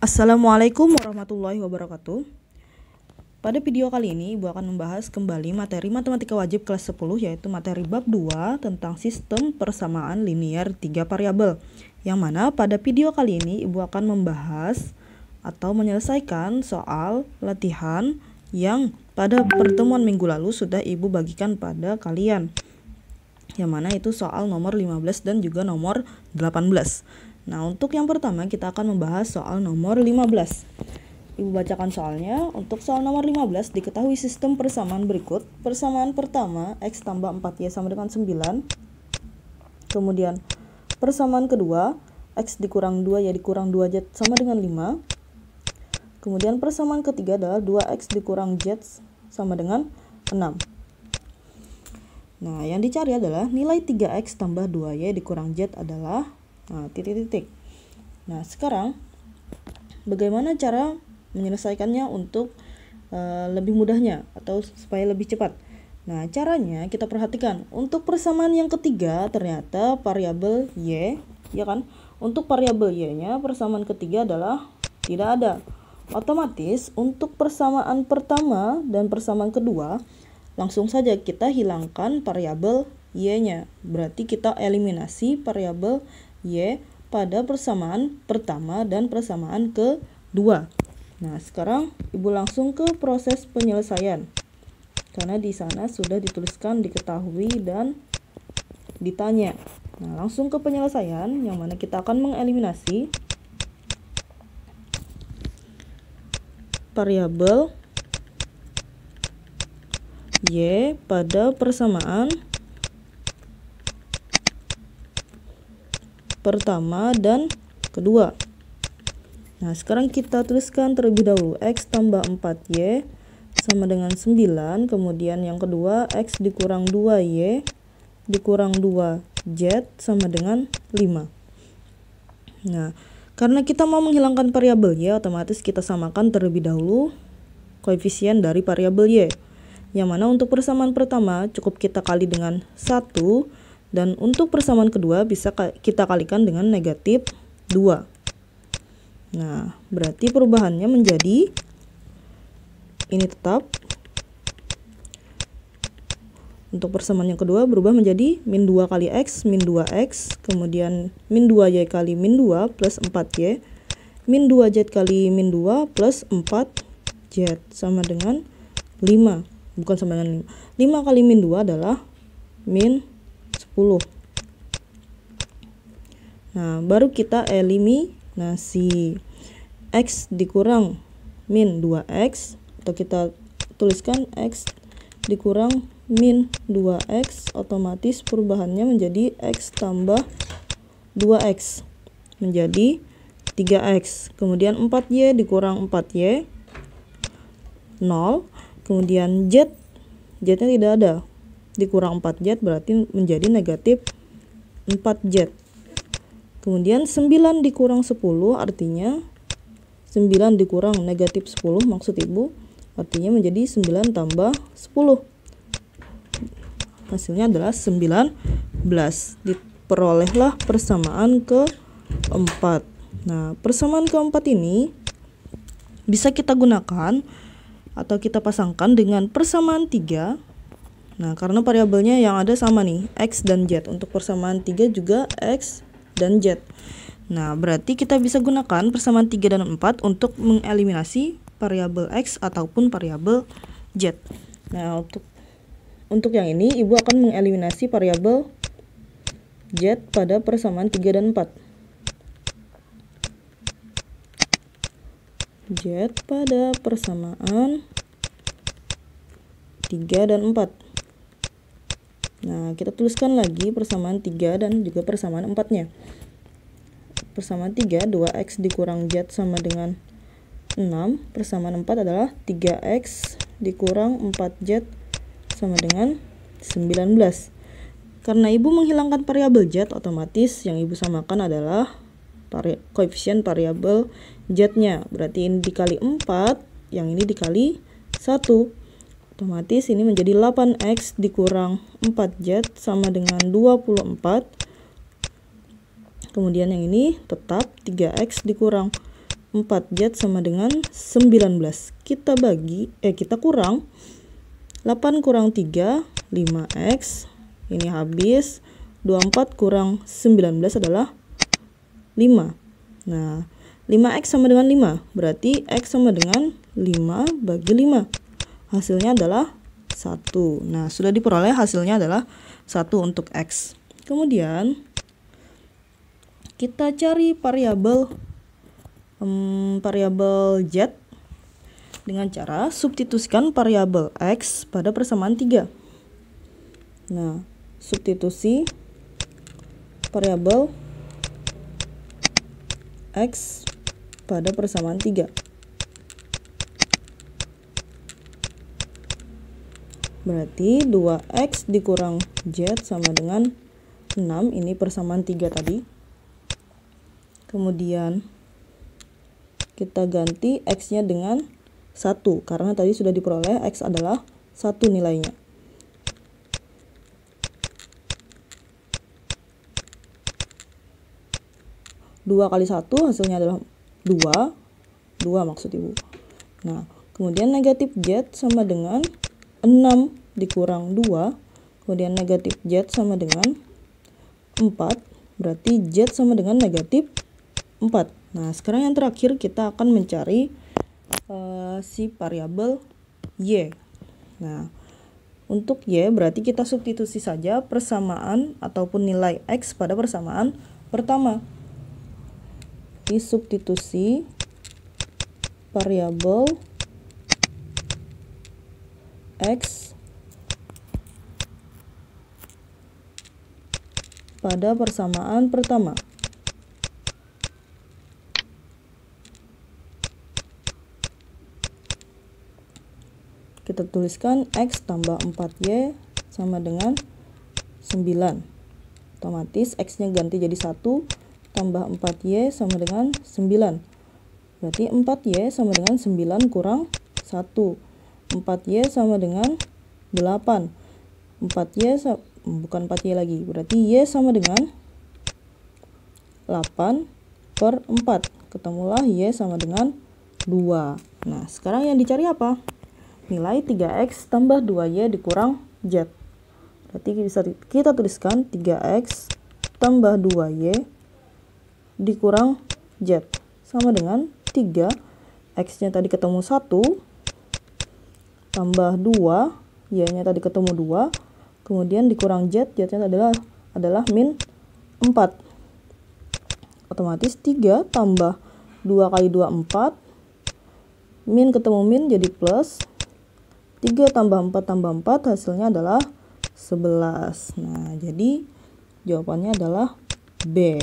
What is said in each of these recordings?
Assalamualaikum warahmatullahi wabarakatuh. Pada video kali ini Ibu akan membahas kembali materi matematika wajib kelas 10, yaitu materi bab 2 tentang sistem persamaan linier 3 variabel. Yang mana pada video kali ini Ibu akan membahas atau menyelesaikan soal latihan yang pada pertemuan minggu lalu sudah Ibu bagikan pada kalian. Yang mana itu soal nomor 15 dan juga nomor 18. Nah, untuk yang pertama kita akan membahas soal nomor 15. Ibu bacakan soalnya. Untuk soal nomor 15, diketahui sistem persamaan berikut. Persamaan pertama, X tambah 4Y sama dengan 9. Kemudian persamaan kedua, X dikurang 2Y dikurang 2Z sama dengan 5. Kemudian persamaan ketiga adalah 2X dikurang Z sama dengan 6. Nah, yang dicari adalah nilai 3X tambah 2Y dikurang Z adalah titik-titik. Nah, sekarang bagaimana cara menyelesaikannya untuk lebih mudahnya atau supaya lebih cepat? Nah, caranya kita perhatikan. Untuk persamaan yang ketiga ternyata variabel Y, ya kan? Untuk variabel Y-nya persamaan ketiga adalah tidak ada. Otomatis untuk persamaan pertama dan persamaan kedua langsung saja kita hilangkan variabel Y-nya. Berarti kita eliminasi variabel Y pada persamaan pertama dan persamaan kedua. Nah, sekarang Ibu langsung ke proses penyelesaian. Karena di sana sudah dituliskan diketahui dan ditanya. Nah, langsung ke penyelesaian yang mana kita akan mengeliminasi variabel Y pada persamaan pertama dan kedua. Nah, sekarang kita tuliskan terlebih dahulu X tambah 4Y sama dengan 9. Kemudian yang kedua X dikurang 2Y dikurang 2Z sama dengan 5. Nah, karena kita mau menghilangkan variabel Y, otomatis kita samakan terlebih dahulu koefisien dari variabel Y. Yang mana untuk persamaan pertama cukup kita kali dengan 1. Dan untuk persamaan kedua bisa kita kalikan dengan negatif 2. Nah, berarti perubahannya menjadi ini tetap. Untuk persamaan yang kedua berubah menjadi min 2 kali X, min 2X, kemudian min 2Y kali min 2 plus 4Y, min 2Z kali min 2 plus 4Z sama dengan 5. Bukan sama dengan 5. 5 kali min 2 adalah min 10. Nah, baru kita eliminasi X dikurang min 2X, atau kita tuliskan X dikurang min 2X, otomatis perubahannya menjadi X tambah 2X menjadi 3X. Kemudian 4Y dikurang 4Y 0. Kemudian Z-nya tidak ada, dikurang 4Z berarti menjadi negatif 4Z. Kemudian 9 dikurang 10 artinya 9 dikurang negatif 10, maksud Ibu artinya menjadi 9 tambah 10. Hasilnya adalah 19. Diperolehlah persamaan keempat. Nah, persamaan keempat ini bisa kita gunakan atau kita pasangkan dengan persamaan 3. Nah, karena variabelnya yang ada sama nih, X dan Z. Untuk persamaan 3 juga X dan Z. Nah, berarti kita bisa gunakan persamaan 3 dan 4 untuk mengeliminasi variabel X ataupun variabel Z. Nah, untuk yang ini Ibu akan mengeliminasi variabel Z pada persamaan 3 dan 4. Z pada persamaan 3 dan 4. Nah, kita tuliskan lagi persamaan 3 dan juga persamaan 4-nya. Persamaan 3, 2X dikurang Z sama dengan 6. Persamaan 4 adalah 3X dikurang 4Z sama dengan 19. Karena Ibu menghilangkan variabel Z, otomatis yang Ibu samakan adalah koefisien variabel Z-nya. Berarti ini dikali 4, yang ini dikali 1. Otomatis ini menjadi 8X dikurang 4Z sama dengan 24. Kemudian yang ini tetap 3X dikurang 4Z sama dengan 19. Kita kurang 8 kurang 3, 5X. Ini habis. 24 kurang 19 adalah 5. Nah, 5X sama dengan 5. Berarti X sama dengan 5 bagi 5. Hasilnya adalah 1. Nah, sudah diperoleh hasilnya adalah 1 untuk X. Kemudian kita cari variabel Z dengan cara substitusikan variabel X pada persamaan 3. Nah, substitusi variabel X pada persamaan 3. Berarti 2X dikurang Z sama dengan 6. Ini persamaan 3 tadi. Kemudian kita ganti X-nya dengan 1, karena tadi sudah diperoleh X adalah 1 nilainya. Dua kali 1 hasilnya adalah 2 maksud ibu. Nah, kemudian negatif Z sama dengan 6 dikurang 2, kemudian negatif Z sama dengan 4, berarti Z sama dengan negatif 4. Nah, sekarang yang terakhir kita akan mencari si variabel Y. Nah, untuk Y berarti kita substitusi saja persamaan ataupun nilai X pada persamaan pertama. Disubstitusi variabel X pada persamaan pertama. Kita tuliskan X tambah 4Y sama dengan 9. Otomatis X-nya ganti jadi 1, tambah 4Y sama dengan 9. Berarti 4Y sama dengan 9 kurang 1. 4Y sama dengan 8. 4Y lagi. Berarti Y sama dengan 8 per 4. Ketemulah Y sama dengan 2. Nah, sekarang yang dicari apa? Nilai 3X tambah 2Y dikurang Z. Berarti bisa kita tuliskan 3X tambah 2Y dikurang Z sama dengan 3. X-nya tadi ketemu 1 tambah 2, Y-nya tadi ketemu 2, kemudian dikurang Z, Z-nya adalah min 4. Otomatis 3 tambah 2 kali 2 4, min ketemu min jadi plus, 3 tambah 4 tambah 4 hasilnya adalah 11. Nah, jadi jawabannya adalah B.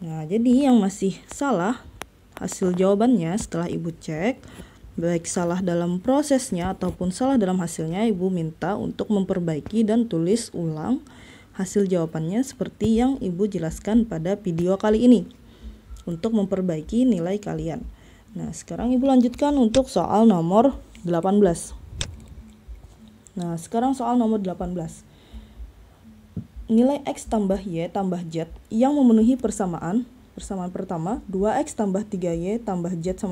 Nah, jadi yang masih salah hasil jawabannya setelah ibu cek, baik salah dalam prosesnya ataupun salah dalam hasilnya, ibu minta untuk memperbaiki dan tulis ulang hasil jawabannya seperti yang ibu jelaskan pada video kali ini untuk memperbaiki nilai kalian. Nah, sekarang ibu lanjutkan untuk soal nomor 18. Nah, sekarang soal nomor 18. Nilai X tambah Y tambah Z yang memenuhi persamaan pertama, 2X tambah 3Y tambah Z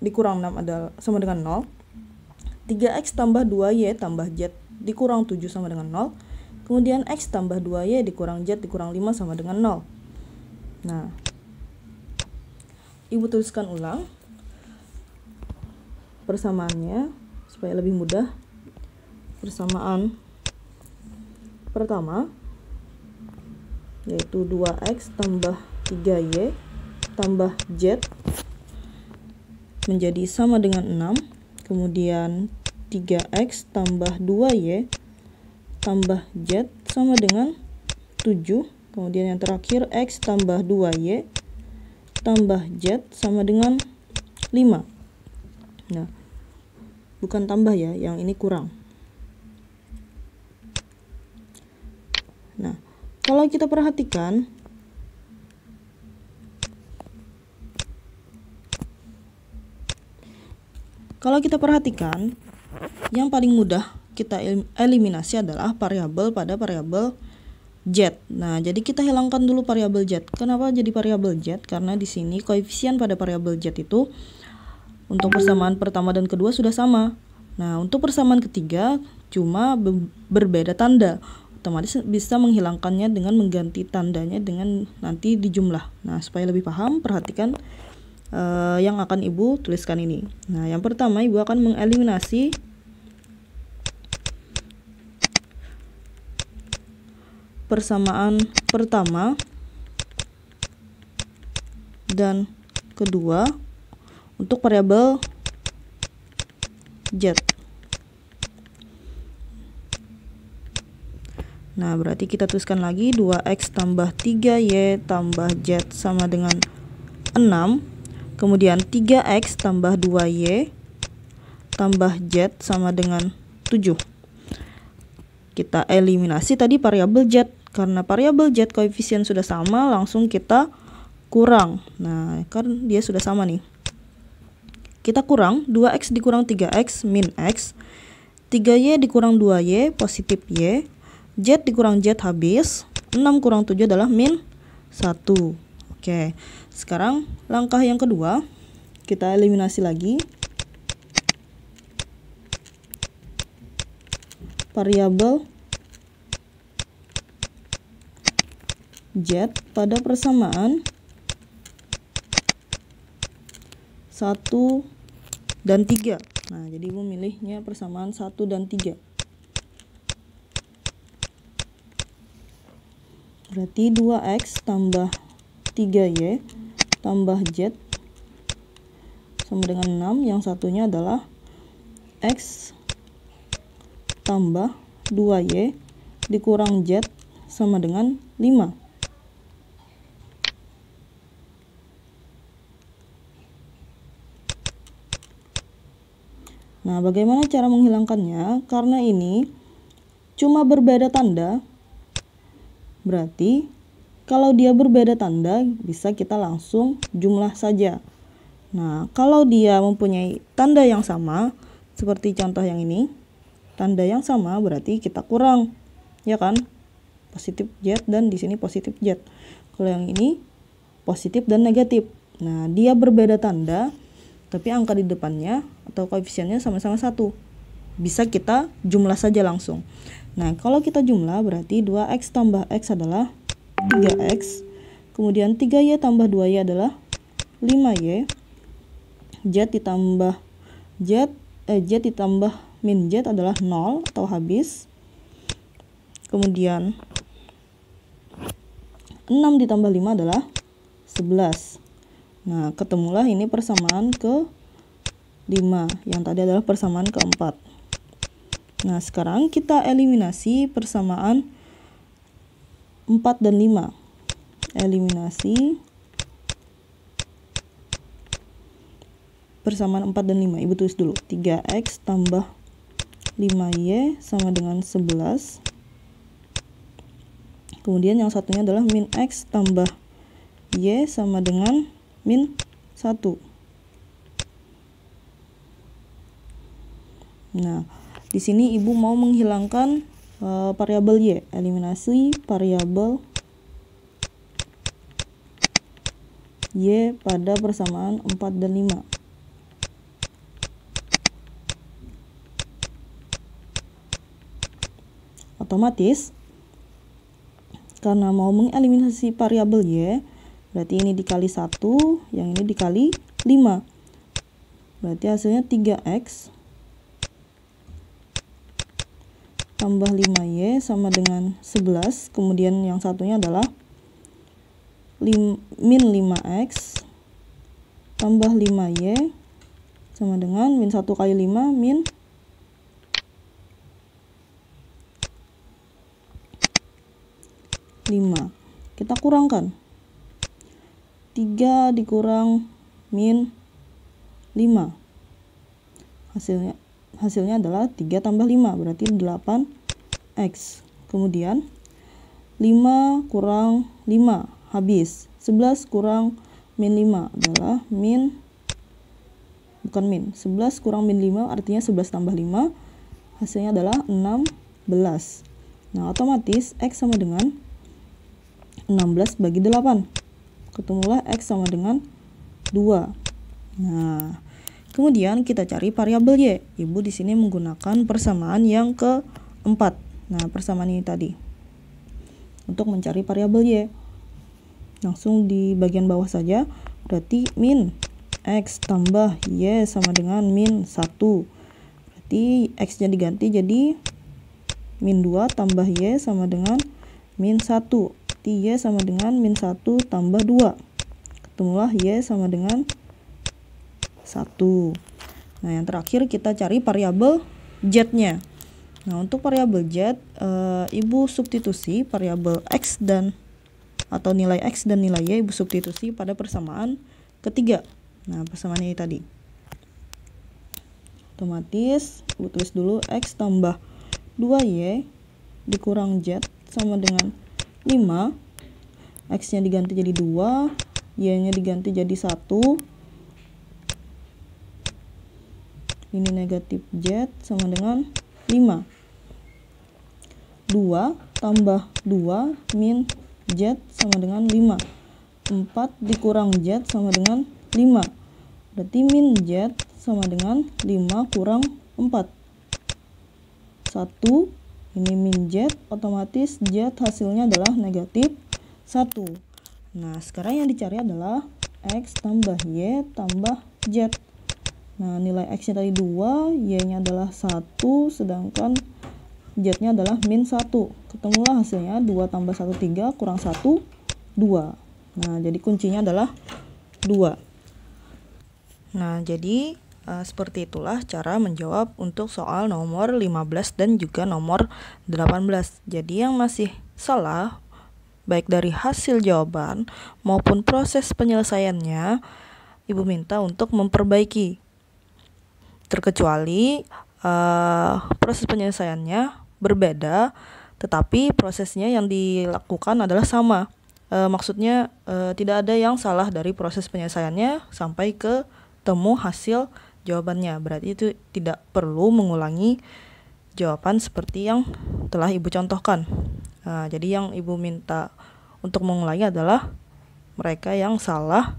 dikurang 6 sama dengan 0. 3X tambah 2Y tambah Z dikurang 7 sama dengan 0. Kemudian X tambah 2Y dikurang Z dikurang 5 sama dengan 0. Nah, ibu tuliskan ulang persamaannya supaya lebih mudah. Persamaan pertama yaitu 2X tambah 3Y tambah Z menjadi sama dengan 6. Kemudian 3X tambah 2Y tambah Z sama dengan 7. Kemudian yang terakhir X tambah 2Y tambah Z sama dengan 5. Nah, bukan tambah ya, yang ini kurang. Nah, kalau kita perhatikan, yang paling mudah kita eliminasi adalah variabel pada variabel Z. Nah, jadi kita hilangkan dulu variabel Z. Kenapa jadi variabel Z? Karena di sini koefisien pada variabel Z itu untuk persamaan pertama dan kedua sudah sama. Nah, untuk persamaan ketiga cuma berbeda tanda. Otomatis bisa menghilangkannya dengan mengganti tandanya dengan nanti dijumlah. Nah, supaya lebih paham, perhatikan yang akan Ibu tuliskan ini. Nah, yang pertama Ibu akan mengeliminasi persamaan pertama dan kedua untuk variabel Z. Nah, berarti kita tuliskan lagi 2x tambah 3y tambah z sama dengan 6. Kemudian 3x tambah 2y tambah z sama dengan 7. Kita eliminasi tadi variabel z. Karena variabel z koefisien sudah sama, langsung kita kurang. Nah, kan dia sudah sama nih. Kita kurang 2x dikurang 3x min x, 3y dikurang 2y positif y, z dikurang z habis, 6 kurang 7 adalah min 1. Oke, sekarang langkah yang kedua, kita eliminasi lagi variabel z pada persamaan 1 dan 3. Nah, jadi Ibu milihnya persamaan 1 dan 3. Berarti 2x tambah 3y tambah z sama dengan 6. Yang satunya adalah x tambah 2y dikurang z sama dengan 5. Nah, bagaimana cara menghilangkannya? Karena ini cuma berbeda tanda, berarti kalau dia berbeda tanda bisa kita langsung jumlah saja. Nah, kalau dia mempunyai tanda yang sama, seperti contoh yang ini, tanda yang sama berarti kita kurang, ya kan? Positif z dan di sini positif z. Kalau yang ini positif dan negatif. Nah, dia berbeda tanda, tapi angka di depannya atau koefisiennya sama-sama 1. Bisa kita jumlah saja langsung. Nah, kalau kita jumlah berarti 2x tambah x adalah 3x. Kemudian 3y tambah 2y adalah 5y. Z ditambah z ditambah min z adalah 0 atau habis. Kemudian 6 ditambah 5 adalah 11. Nah, ketemulah ini persamaan ke 5. Yang tadi adalah persamaan keempat. Nah, sekarang kita eliminasi persamaan 4 dan 5. Eliminasi persamaan 4 dan 5. Ibu tulis dulu. 3x tambah 5y sama dengan 11. Kemudian yang satunya adalah min x tambah y sama dengan min 1. Nah, di sini Ibu mau menghilangkan variabel y, eliminasi variabel y pada persamaan 4 dan 5. Otomatis karena mau mengeliminasi variabel y, berarti ini dikali 1, yang ini dikali 5. Berarti hasilnya 3x tambah 5y sama dengan 11. Kemudian yang satunya adalah min 5x tambah 5y sama dengan min 1 kali 5 min 5. Kita kurangkan. 3 dikurang min 5. Hasilnya adalah 3 tambah 5, berarti 8x. Kemudian 5 kurang 5, habis. 11 kurang min 5 adalah bukan min. 11 kurang min 5 artinya 11 tambah 5. Hasilnya adalah 16. Nah, otomatis x sama dengan 16 bagi 8. Ketemulah X sama dengan 2. Nah, kemudian kita cari variabel Y. Ibu di sini menggunakan persamaan yang keempat. Nah, persamaan ini tadi. Untuk mencari variabel Y. Langsung di bagian bawah saja. Berarti min X tambah Y sama dengan min 1. Berarti X-nya diganti jadi min 2 tambah Y sama dengan min 1. Berarti Y sama dengan min 1 tambah 2. Ketemulah Y sama dengan 1. Nah, yang terakhir kita cari variabel Z-nya. Nah, untuk variabel Z, Ibu substitusi variabel X atau nilai X dan nilai Y, Ibu substitusi pada persamaan ketiga. Nah, persamaan ini tadi. Otomatis, Ibu tulis dulu X tambah 2Y dikurang Z sama dengan 5. X-nya diganti jadi 2, Y-nya diganti jadi 1. Ini negatif Z sama dengan 5. 2 tambah 2 min Z sama dengan 5. 4 dikurang Z sama dengan 5. Berarti min Z sama dengan 5 kurang 4. 1. Ini min Z, otomatis Z hasilnya adalah negatif 1. Nah, sekarang yang dicari adalah X tambah Y tambah Z. Nah, nilai X-nya tadi 2, Y-nya adalah 1, sedangkan Z-nya adalah min 1. Ketemulah hasilnya 2 tambah 1, 3, kurang 1, 2. Nah, jadi kuncinya adalah 2. Nah, jadi seperti itulah cara menjawab untuk soal nomor 15 dan juga nomor 18. Jadi yang masih salah, baik dari hasil jawaban maupun proses penyelesaiannya, Ibu minta untuk memperbaiki. Terkecuali proses penyelesaiannya berbeda, tetapi prosesnya yang dilakukan adalah sama. Maksudnya tidak ada yang salah dari proses penyelesaiannya sampai ke temu hasil jawabannya. Berarti itu tidak perlu mengulangi jawaban seperti yang telah Ibu contohkan. Jadi yang Ibu minta untuk mengulangi adalah mereka yang salah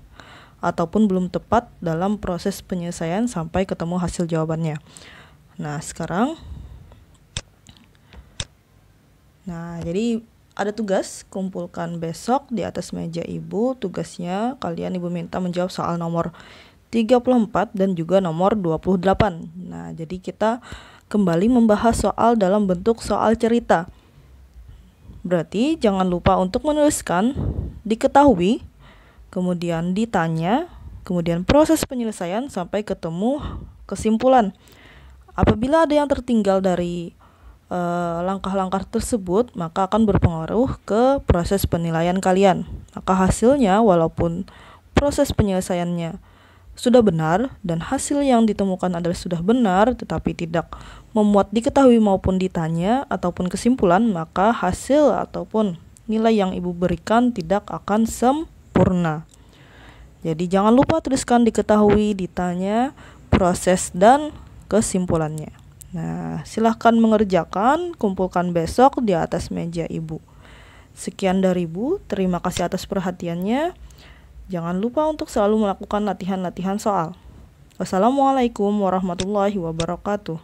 ataupun belum tepat dalam proses penyelesaian sampai ketemu hasil jawabannya. Nah, sekarang jadi ada tugas, kumpulkan besok di atas meja Ibu. Tugasnya kalian Ibu minta menjawab soal nomor 34 dan juga nomor 28. Nah, jadi kita kembali membahas soal dalam bentuk soal cerita. Berarti jangan lupa untuk menuliskan diketahui, kemudian ditanya, kemudian proses penyelesaian sampai ketemu kesimpulan. Apabila ada yang tertinggal dari langkah-langkah tersebut, maka akan berpengaruh ke proses penilaian kalian. Maka hasilnya, walaupun proses penyelesaiannya sudah benar dan hasil yang ditemukan adalah sudah benar, tetapi tidak memuat diketahui maupun ditanya ataupun kesimpulan, maka hasil ataupun nilai yang Ibu berikan tidak akan sempurna. Jadi jangan lupa tuliskan diketahui, ditanya, proses, dan kesimpulannya. Nah, silahkan mengerjakan, kumpulkan besok di atas meja Ibu. Sekian dari Ibu, terima kasih atas perhatiannya. Jangan lupa untuk selalu melakukan latihan-latihan soal. Wassalamualaikum warahmatullahi wabarakatuh.